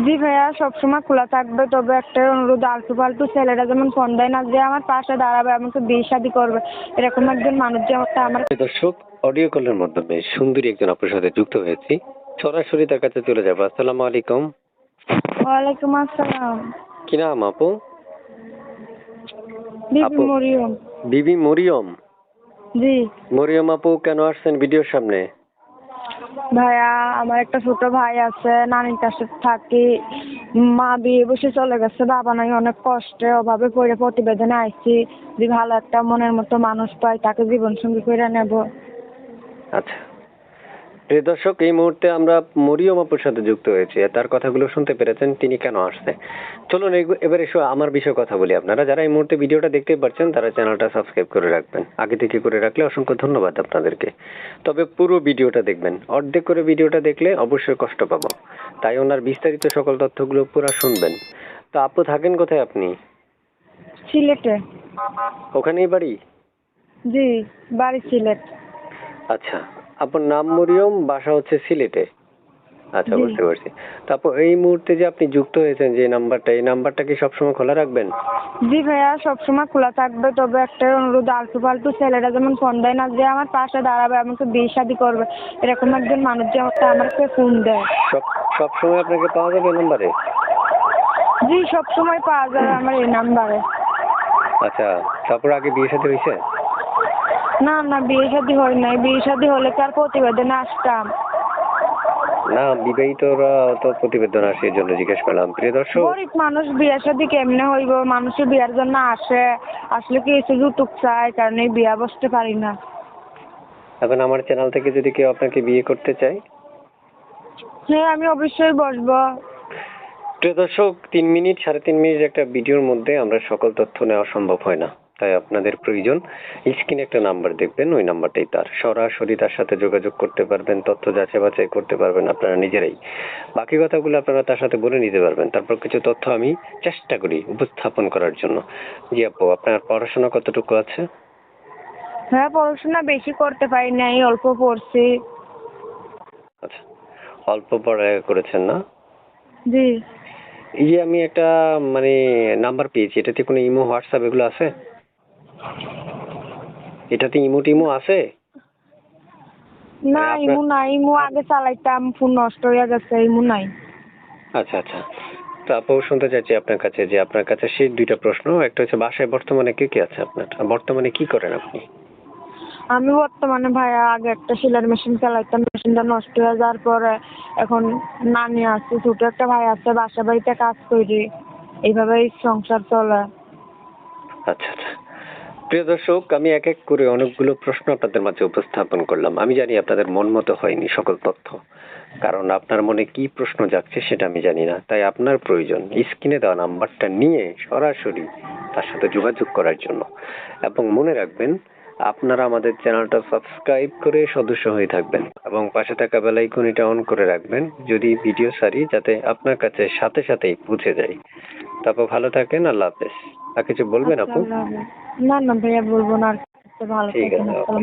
জি ভাইয়া, সবসময় খোলা থাকবে, তবে একটা অনুরোধ, আলতু ফালতু ছেলেরা যেমন ফোন দেয় না, যে আমার পাশে দাঁড়াবে, আমাকে বিয়ে শাদী করবে, এরকম একজন মানুষ যে আমার। দর্শক, অডিও কলের মাধ্যমে সুন্দরী একজন আপুর সাথে যুক্ত হয়েছি। সরাসরি তার কাছে চলে যাবো। আসসালামু আলাইকুম। ওয়ালাইকুম আসসালাম। কি নাম আপু? বিবি আপু মরিয়ম। বিবি মরিয়ম। জি মরিয়ম আপু, কেন আসছেন ভিডিওর সামনে? ভাইয়া, আমার একটা ছোট ভাই আছে, নানির কাছে থাকি। মা বিয়ে বসে চলে গেছে, বাবা নাই, অনেক কষ্টে অভাবে পড়ে প্রতিবেদনে আইছি। যে ভালো একটা মনের মতো মানুষ পাই, তাকে জীবন সঙ্গী করে নেব। আচ্ছা, প্রিয় দর্শক, এই মুহূর্তে আমরা মরিয়ম আপুর সাথে যুক্ত হয়েছি। তার কথাগুলো শুনতে পেরেছেন তিনি কেন আসছে। চলুন এবার এসো আমার বিষয়ে কথা বলি। আপনারা যারা এই মুহূর্তে ভিডিওটা দেখতে পাচ্ছেন তারা চ্যানেলটা সাবস্ক্রাইব করে রাখবেন। আগে থেকে করে রাখলে অসংখ্য ধন্যবাদ আপনাদেরকে। তবে পুরো ভিডিওটা দেখবেন, অর্ধেক করে ভিডিওটা দেখলে অবশ্যই কষ্ট পাবো। তাই ওনার বিস্তারিত সকল তথ্যগুলো পুরো শুনবেন। তো আপু, থাকেন কোথায় আপনি? সিলেটে। ওখানেই বাড়ি? জি, বাড়ি সিলেট। আচ্ছা, আপনার নাম মরিয়ম, বাসা হচ্ছে সিলেটে। আচ্ছা, জি বুঝতে পারছি। তারপর এই মুহূর্তে যে আপনি যুক্ত হয়েছেন যে নাম্বারটা, এই নাম্বারটা কি সবসময় খোলা রাখবেন? জি ভাইয়া, সবসময় খোলা থাকবে, তবে একটা অনুরোধ, আলতু ফালতু ছেলেরা যেমন ফোন দেয় না, যে আমার পাশে দাঁড়াবে, আমাকে বিয়ে শাদী করবে, এরকম একজন মানুষ যে আমাকে ফোন দেয়। সব সবসময় আপনাকে পাওয়া যাবে নাম্বারে? জি, সবসময় পাওয়া যাবে আমার এই নাম্বারে। আচ্ছা, তারপর আগে বিয়ে শাদী হয়েছে? না না, বিয়ে শাদী হয় নাই। বিয়ে শাদী হলে কি আর প্রতিবেদনে আসতাম? না, বিবাহিতরা তো প্রতিবেদন আসে, এই জন্য জিজ্ঞেস করলাম। প্রিয় দর্শক, গরিব মানুষ বিয়ে শাদী কেমনে হইব? মানুষের বিয়ার জন্য আসে, আসলে কি এসে যৌতুক চায়, কারণ এই বিয়া বসতে পারি না। এখন আমার চ্যানেল থেকে যদি কেউ আপনাকে বিয়ে করতে চায়? হ্যাঁ, আমি অবশ্যই বসবো। প্রিয় দর্শক, 3 মিনিট 3.5 মিনিট একটা ভিডিওর মধ্যে আমরা সকল তথ্য নেওয়া সম্ভব হয় না। তাই আপনাদের প্রয়োজন, স্ক্রিনে একটা নাম্বার দেখবেন, ওই নাম্বারটাই তার। সরাসরি তার সাথে যোগাযোগ করতে পারবেন, তথ্য যাচাই বাছাই করতে পারবেন আপনারা নিজেরাই। বাকি কথাগুলো আপনারা তার সাথে বলে নিতে পারবেন। তারপর কিছু তথ্য আমি চেষ্টা করি উপস্থাপন করার জন্য। জি আপু, আপনার পড়াশোনা কতটুকু আছে? হ্যাঁ, পড়াশোনা বেশি করতে পারি নাই, অল্প পড়ছি। আচ্ছা, অল্প পড়ালেখা করেছেন না? জি এই যে আমি একটা মানে নাম্বার পেয়েছি, এটাতে কোনো ইমো, হোয়াটসঅ্যাপ এগুলো আছে? এটাতে ইমো টিমো আছে? না, আপনার, ইমু নাই। ইমু আগে চালাইতাম, ফোন নষ্ট হয়ে গেছে, ইমু নাই। আচ্ছা আচ্ছা। তো আপু, শুনতে চাইছি আপনার কাছে যে আপনার কাছে সেই 2টা প্রশ্ন। একটা হচ্ছে, বাসায় বর্তমানে কে কে আছে আপনার? আর বর্তমানে কি করেন আপনি? আমি বর্তমানে ভাইয়া, আগে একটা সেলাই মেশিন চালাইতাম, মেশিনটা নষ্ট হয়ে যাওয়ার পরে এখন নানি আছে, ছোট একটা ভাই আছে, বাসা বাড়িতে কাজ করি, এইভাবেই সংসার চলে। আচ্ছা আচ্ছা। প্রিয় দর্শক, আমি এক এক করে অনেকগুলো প্রশ্ন আপনাদের মাঝে উপস্থাপন করলাম। আমি জানি আপনাদের মন মতো হয়নি সকল তথ্য, কারণ আপনার মনে কি প্রশ্ন যাচ্ছে সেটা আমি জানি না। তাই আপনার প্রয়োজন স্ক্রিনে দেওয়া নাম্বারটা নিয়ে সরাসরি তার সাথে যোগাযোগ করার জন্য। এবং মনে রাখবেন, আপনারা আমাদের চ্যানেলটা সাবস্ক্রাইব করে সদস্য হয়ে থাকবেন এবং পাশে থাকা বেল আইকনটা অন করে রাখবেন, যদি ভিডিও ছাড়ি যাতে আপনার কাছে সাথে সাথেই পৌঁছে যায়। তারপর ভালো থাকেন, আল্লাহ হাফেজ। আর কিছু বলবেন আচ্ছা, আপু? আল্লাহ হাফেজ। না না ভাইয়া, বলবো না আর। ভালো ঠিক থাকেন, আছে, ওকে। আসসালাম।